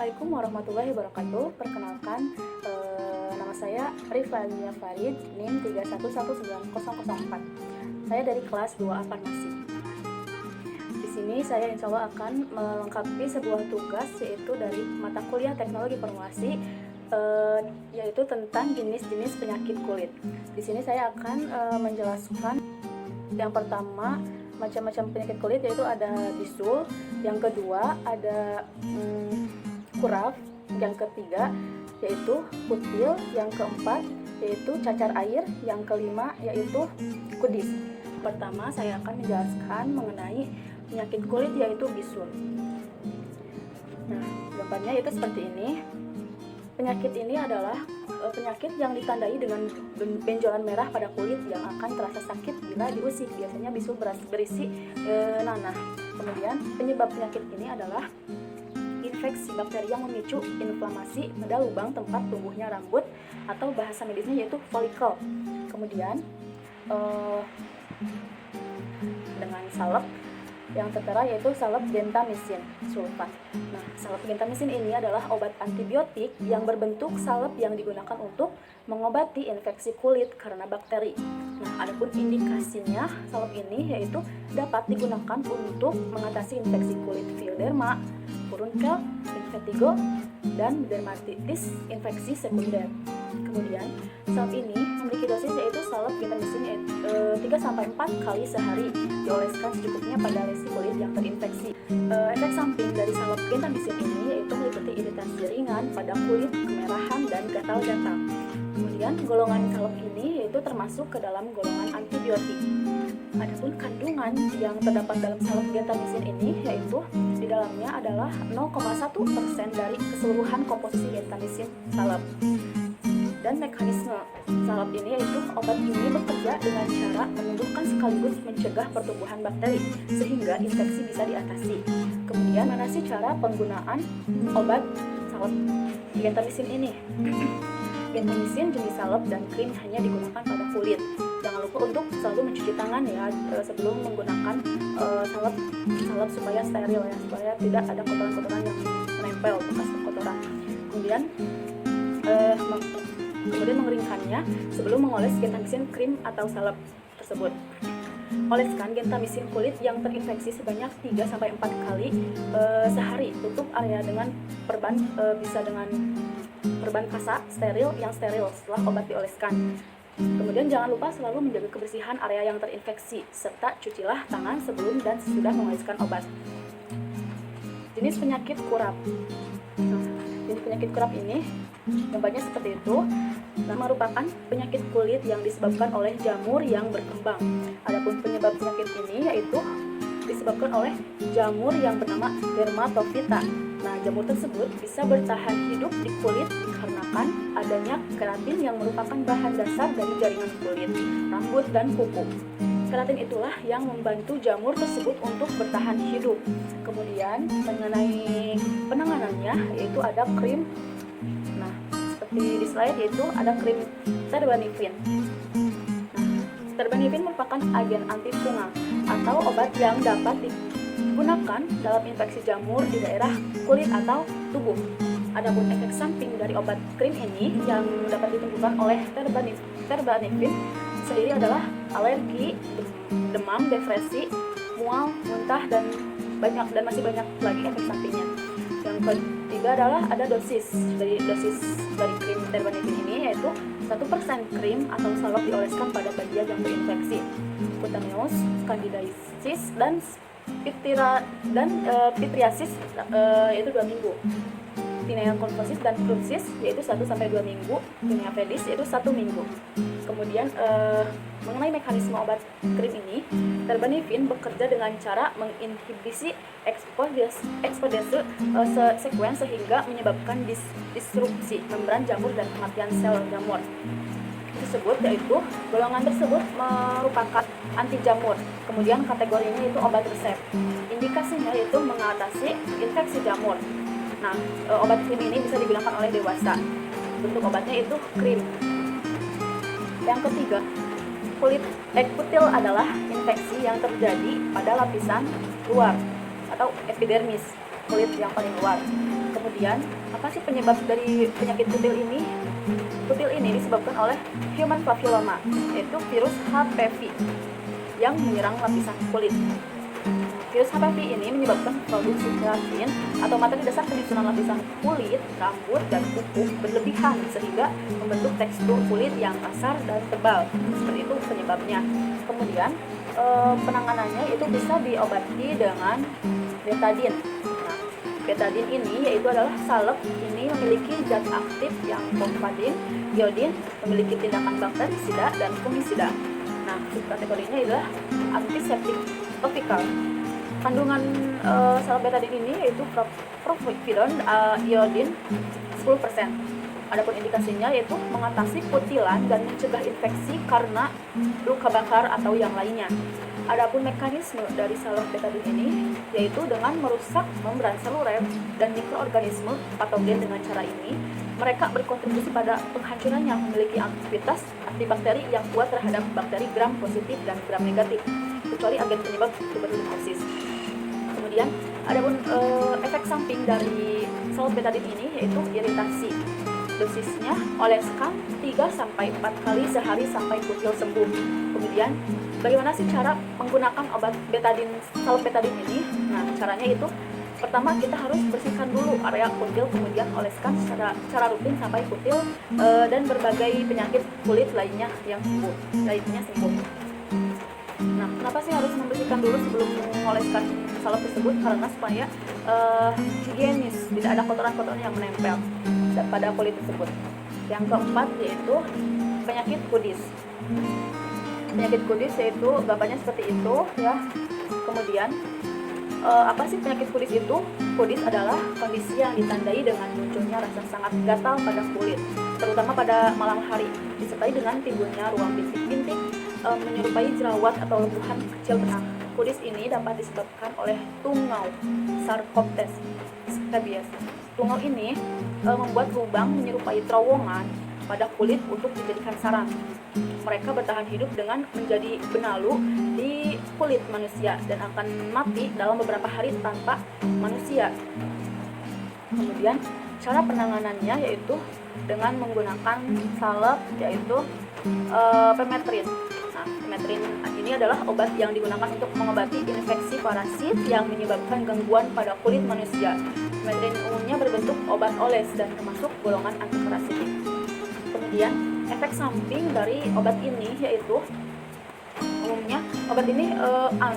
Assalamualaikum warahmatullahi wabarakatuh. Perkenalkan, nama saya Rifania Farid, NIM 3119004. Saya dari kelas 2A Farmasi. Di sini saya insya Allah akan melengkapi sebuah tugas, yaitu dari mata kuliah Teknologi Farmasi, yaitu tentang jenis-jenis penyakit kulit. Di sini saya akan menjelaskan yang pertama, macam-macam penyakit kulit, yaitu ada bisul, yang kedua ada kuraf, yang ketiga yaitu kutil, yang keempat yaitu cacar air, yang kelima yaitu kudis. Pertama saya akan menjelaskan mengenai penyakit kulit yaitu bisul. Nah, gambarnya itu seperti ini. Penyakit ini adalah penyakit yang ditandai dengan benjolan merah pada kulit yang akan terasa sakit bila diusik. Biasanya bisul berisi nanah. Kemudian penyebab penyakit ini adalah infeksi bakteri yang memicu inflamasi pada lubang tempat tumbuhnya rambut, atau bahasa medisnya yaitu folikel. Kemudian dengan salep yang tertera yaitu salep gentamisin sulfat. Nah, salep gentamisin ini adalah obat antibiotik yang berbentuk salep yang digunakan untuk mengobati infeksi kulit karena bakteri. Nah, adapun indikasinya salep ini yaitu dapat digunakan untuk mengatasi infeksi kulit pioderma, furunkel, impetigo, dan dermatitis infeksi sekunder. Kemudian, salep ini memiliki dosis yaitu salep gentamisin 3-4 kali sehari, dioleskan secukupnya pada lesi kulit yang terinfeksi. Efek samping dari salep gentamisin ini yaitu meliputi iritasi ringan pada kulit, kemerahan, dan gatal-gatal. Kemudian, golongan salep ini yaitu termasuk ke dalam golongan antibiotik. Adapun kandungan yang terdapat dalam salep gentamisin ini yaitu di dalamnya adalah 0,1% dari keseluruhan komposisi gentamisin salep. Dan mekanisme salep ini yaitu obat ini bekerja dengan cara menyembuhkan sekaligus mencegah pertumbuhan bakteri sehingga infeksi bisa diatasi. Kemudian mana sih cara penggunaan obat salep gentamisin ini? Gentamisin jenis salep dan krim hanya digunakan pada kulit. Jangan lupa untuk selalu mencuci tangan ya sebelum menggunakan salep supaya steril ya, supaya tidak ada kotoran-kotoran yang menempel, bekas kotoran. Kemudian mengeringkannya sebelum mengoles gentamisin krim atau salep tersebut. Oleskan gentamisin kulit yang terinfeksi sebanyak 3-4 kali sehari. Tutup area dengan perban, bisa dengan perban kasa steril yang steril setelah obat dioleskan. Kemudian jangan lupa selalu menjaga kebersihan area yang terinfeksi, serta cucilah tangan sebelum dan sesudah mengoleskan obat. Jenis penyakit kurap. Nah, jenis penyakit kurap ini gambarnya seperti itu. Nah, merupakan penyakit kulit yang disebabkan oleh jamur yang berkembang. Adapun penyebab penyakit ini yaitu disebabkan oleh jamur yang bernama dermatofita. Nah, jamur tersebut bisa bertahan hidup di kulit dikarenakan adanya keratin yang merupakan bahan dasar dari jaringan kulit, rambut, dan kuku. Keratin itulah yang membantu jamur tersebut untuk bertahan hidup. Kemudian mengenai penanganannya yaitu ada krim. Nah, seperti di slide yaitu ada krim terbanifin. Terbanifin merupakan agen anti fungal atau obat yang dapat digunakan dalam infeksi jamur di daerah kulit atau tubuh. Adapun efek samping dari obat krim ini yang dapat ditimbulkan oleh terbanifin sendiri adalah alergi, demam, depresi, mual, muntah, dan masih banyak lagi efek sampingnya. Yang ketiga adalah ada dosis dari krim terbanifin ini yaitu 1% krim atau salep dioleskan pada bagian yang terinfeksi, cutaneous, candidiasis, dan pityriasis yaitu 2 minggu, tinea conversis dan psoriasis yaitu 1-2 minggu, tinea pedis yaitu 1 minggu. Kemudian mengenai mekanisme obat krim ini, terbanifin bekerja dengan cara menginhibisi eksodase sekuen sehingga menyebabkan disrupsi membran jamur dan kematian sel jamur tersebut, yaitu golongan tersebut merupakan anti jamur. Kemudian kategorinya itu obat resep. Indikasinya yaitu mengatasi infeksi jamur. Nah, obat krim ini bisa digunakan oleh dewasa. Bentuk obatnya itu krim. Yang ketiga, kutil adalah infeksi yang terjadi pada lapisan luar atau epidermis kulit yang paling luar. Kemudian, apa sih penyebab dari penyakit kutil ini? Kutil ini disebabkan oleh human papilloma, yaitu virus HPV yang menyerang lapisan kulit. Virus HPV ini menyebabkan produksi keratin atau materi dasar penyusunan lapisan kulit, rambut, dan kuku berlebihan sehingga membentuk tekstur kulit yang kasar dan tebal. Seperti itu penyebabnya. Kemudian penanganannya itu bisa diobati dengan betadine. Nah, betadine ini yaitu adalah salep ini memiliki zat aktif yang kompadin, iodin, memiliki tindakan bakterisida dan fungisida. Nah, subkategorinya adalah antiseptik topikal. Kandungan salep betadine ini yaitu propion, iodin 10%. Adapun indikasinya yaitu mengatasi kutilan dan mencegah infeksi karena luka bakar atau yang lainnya. Adapun mekanisme dari salep betadine ini yaitu dengan merusak membran seluler dan mikroorganisme patogen. Dengan cara ini mereka berkontribusi pada penghancuran yang memiliki aktivitas antibakteri yang kuat terhadap bakteri gram positif dan gram negatif, kecuali agen penyebab tuberkulosis. Kemudian adapun efek samping dari salep betadine ini yaitu iritasi. Dosisnya oleskan 3-4 kali sehari sampai kutil sembuh. Kemudian bagaimana sih cara menggunakan obat betadine, salep betadine ini? Nah, caranya itu pertama kita harus bersihkan dulu area kutil, kemudian oleskan secara rutin sampai kutil dan berbagai penyakit kulit lainnya sembuh. Nah, kenapa sih harus membersihkan dulu sebelum mengoleskan salep tersebut? Karena supaya higienis, tidak ada kotoran-kotoran yang menempel pada kulit tersebut. Yang keempat yaitu penyakit kudis. Penyakit kudis yaitu gambarnya seperti itu ya. Kemudian apa sih penyakit kudis itu? Kudis adalah kondisi yang ditandai dengan munculnya rasa sangat gatal pada kulit, terutama pada malam hari, disertai dengan timbulnya ruang bintik-bintik menyerupai jerawat atau lembuhan kecil benang. Kudis ini dapat disebabkan oleh tungau Sarcoptes scabies. Tungau ini membuat lubang menyerupai terowongan pada kulit untuk dijadikan sarang. Mereka bertahan hidup dengan menjadi benalu di kulit manusia dan akan mati dalam beberapa hari tanpa manusia. Kemudian cara penanganannya yaitu dengan menggunakan salep yaitu permetrin. Nah, permetrin ini adalah obat yang digunakan untuk mengobati infeksi parasit yang menyebabkan gangguan pada kulit manusia. Permetrin umumnya berbentuk obat oles dan termasuk golongan antiparasitik. Kemudian efek samping dari obat ini yaitu umumnya obat ini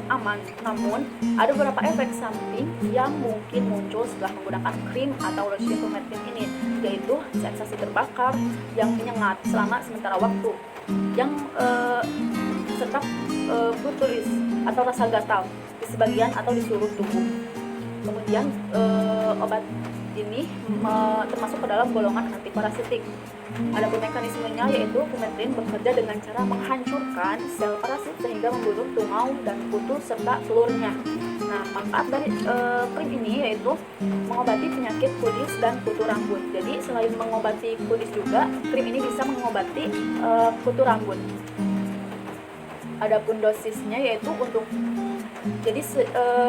aman, namun ada beberapa efek samping yang mungkin muncul setelah menggunakan krim atau lotion permetrin ini, yaitu sensasi terbakar yang menyengat selama sementara waktu, yang serta brutulis atau rasa gatal di sebagian atau di seluruh tubuh. Kemudian obat ini termasuk ke dalam golongan antiparasitik. Adapun mekanismenya yaitu permetrin bekerja dengan cara menghancurkan sel parasit sehingga membunuh tungau dan kutu serta telurnya. Nah, manfaat dari krim ini yaitu mengobati penyakit kudis dan kutu rambut. Jadi selain mengobati kudis juga, krim ini bisa mengobati kutu rambut. Adapun dosisnya yaitu untuk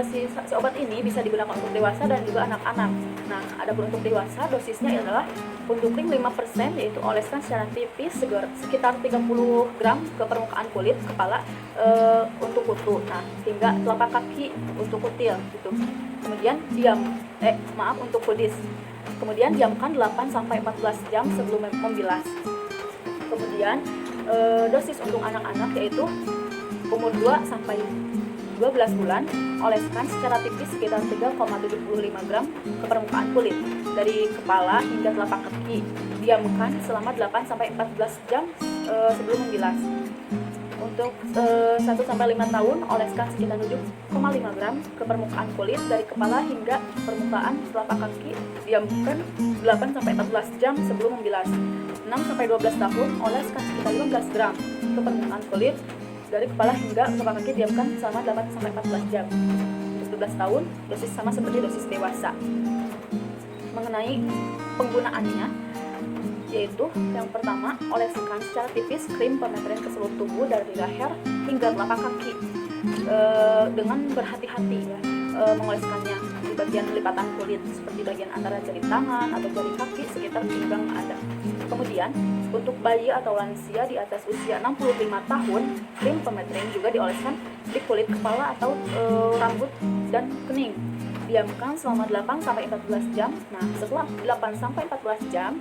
si obat ini bisa digunakan untuk dewasa dan juga anak-anak. Nah, adapun untuk dewasa dosisnya adalah untuk krim 5% yaitu oleskan secara tipis sekitar 30 gram ke permukaan kulit, kepala untuk kutu. Nah, hingga telapak kaki untuk kutil gitu. Kemudian untuk kudis. Kemudian diamkan 8-14 jam sebelum membilas. Kemudian dosis untuk anak-anak yaitu umur 2-12 bulan, oleskan secara tipis sekitar 3,75 gram ke permukaan kulit dari kepala hingga telapak kaki. Diamkan selama 8-14 jam sebelum membilas. Untuk 1-5 tahun, oleskan sekitar 7,5 gram ke permukaan kulit dari kepala hingga permukaan telapak kaki. Diamkan 8-14 jam sebelum membilas. 6-12 tahun, oleskan sekitar 15 gram ke permukaan kulit dari kepala hingga telapak kaki. Diamkan selama 8-14 jam. Untuk 12 tahun, dosis sama seperti dosis dewasa. Mengenai penggunaannya, yaitu yang pertama, oleskan secara tipis krim permetrin ke seluruh tubuh dari leher hingga telapak kaki dengan berhati-hati ya mengoleskannya. di bagian lipatan kulit seperti bagian antara jari tangan atau jari kaki sekitar pinggang ada. Kemudian untuk bayi atau lansia di atas usia 65 tahun, krim pemetrin juga dioleskan di kulit kepala atau rambut dan kening. Diamkan selama 8-14 jam. Nah, setelah 8-14 jam,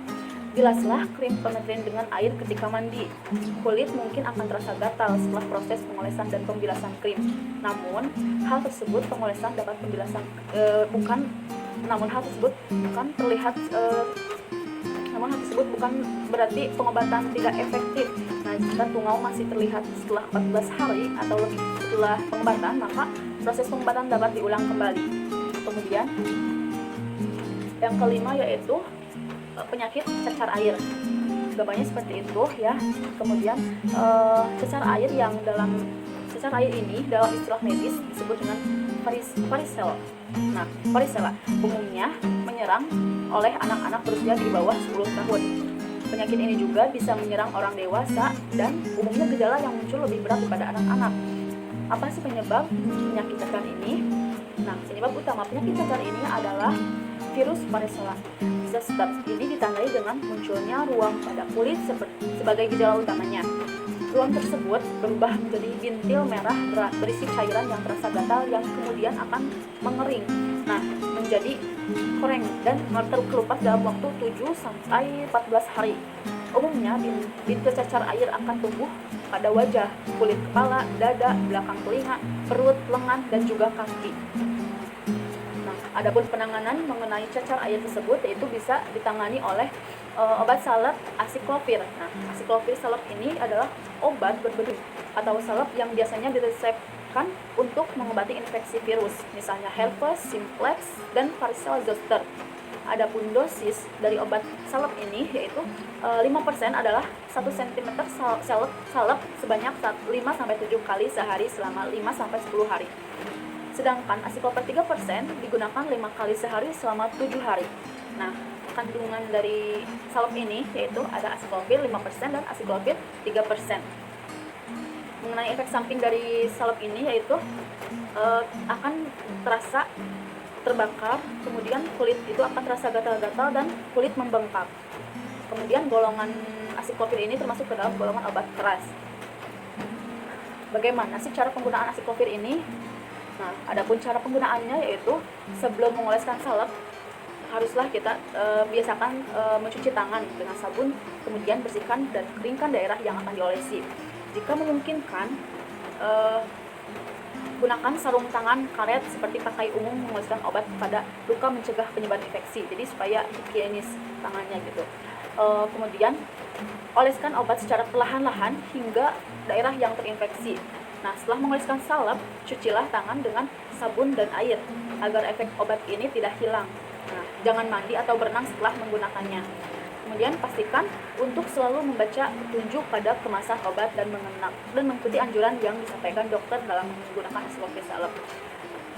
bilaslah krim pemetrin dengan air ketika mandi. Kulit mungkin akan terasa gatal setelah proses pengolesan dan pembilasan krim. Namun, hal tersebut bukan berarti pengobatan tidak efektif. Nah, jika tungau masih terlihat setelah 14 hari atau lebih setelah pengobatan, maka proses pengobatan dapat diulang kembali. Kemudian, yang kelima yaitu penyakit cacar air. Gambarnya seperti itu ya. Kemudian cacar air ini dalam istilah medis disebut dengan varicella. Nah, varicella umumnya menyerang oleh anak-anak berusia di bawah 10 tahun. Penyakit ini juga bisa menyerang orang dewasa dan umumnya gejala yang muncul lebih berat pada anak-anak. Apa sih penyebab penyakit cacar ini? Nah, penyebab utama penyakit cacar ini adalah virus varicella. Zoster ini ditandai dengan munculnya ruam pada kulit sebagai gejala utamanya. Ruam tersebut berubah menjadi bintil merah berisi cairan yang terasa gatal yang kemudian akan mengering. Nah, menjadi koreng dan terkelupas dalam waktu 7-14 hari. Umumnya bintil cacar air akan tumbuh pada wajah, kulit kepala, dada, belakang telinga, perut, lengan, dan juga kaki. Adapun penanganan mengenai cacar air tersebut yaitu bisa ditangani oleh obat salep acyclovir. Nah, acyclovir salep ini adalah obat berbenih atau salep yang biasanya diresepkan untuk mengobati infeksi virus, misalnya herpes, simplex, dan varicella zoster. Adapun dosis dari obat salep ini yaitu 5% adalah 1 cm salep sebanyak 5-7 kali sehari selama 5-10 hari. Sedangkan acyclovir 3% digunakan 5 kali sehari selama 7 hari. Nah, kandungan dari salep ini yaitu ada acyclovir 5% dan acyclovir 3%. Mengenai efek samping dari salep ini yaitu akan terasa terbakar, kemudian kulit itu akan terasa gatal-gatal dan kulit membengkak. Kemudian golongan acyclovir ini termasuk ke dalam golongan obat keras. Bagaimana sih cara penggunaan acyclovir ini? Nah, adapun cara penggunaannya yaitu sebelum mengoleskan salep haruslah kita biasakan mencuci tangan dengan sabun, kemudian bersihkan dan keringkan daerah yang akan diolesi. Jika memungkinkan, gunakan sarung tangan karet seperti pakai umum mengoleskan obat pada luka mencegah penyebaran infeksi. Jadi supaya higienis tangannya gitu. Kemudian oleskan obat secara perlahan-lahan hingga daerah yang terinfeksi. Nah, setelah mengoleskan salep, cucilah tangan dengan sabun dan air agar efek obat ini tidak hilang. Nah, jangan mandi atau berenang setelah menggunakannya. Kemudian pastikan untuk selalu membaca petunjuk pada kemasan obat dan mengikuti anjuran yang disampaikan dokter dalam menggunakan acyclovir salep.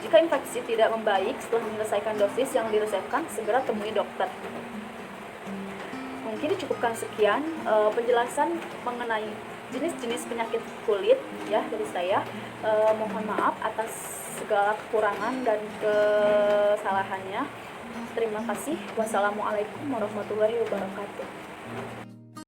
Jika infeksi tidak membaik setelah menyelesaikan dosis yang diresepkan, segera temui dokter. Mungkin dicukupkan sekian penjelasan mengenai jenis-jenis penyakit kulit ya dari saya. Mohon maaf atas segala kekurangan dan kesalahannya. Terima kasih. Wassalamualaikum warahmatullahi wabarakatuh.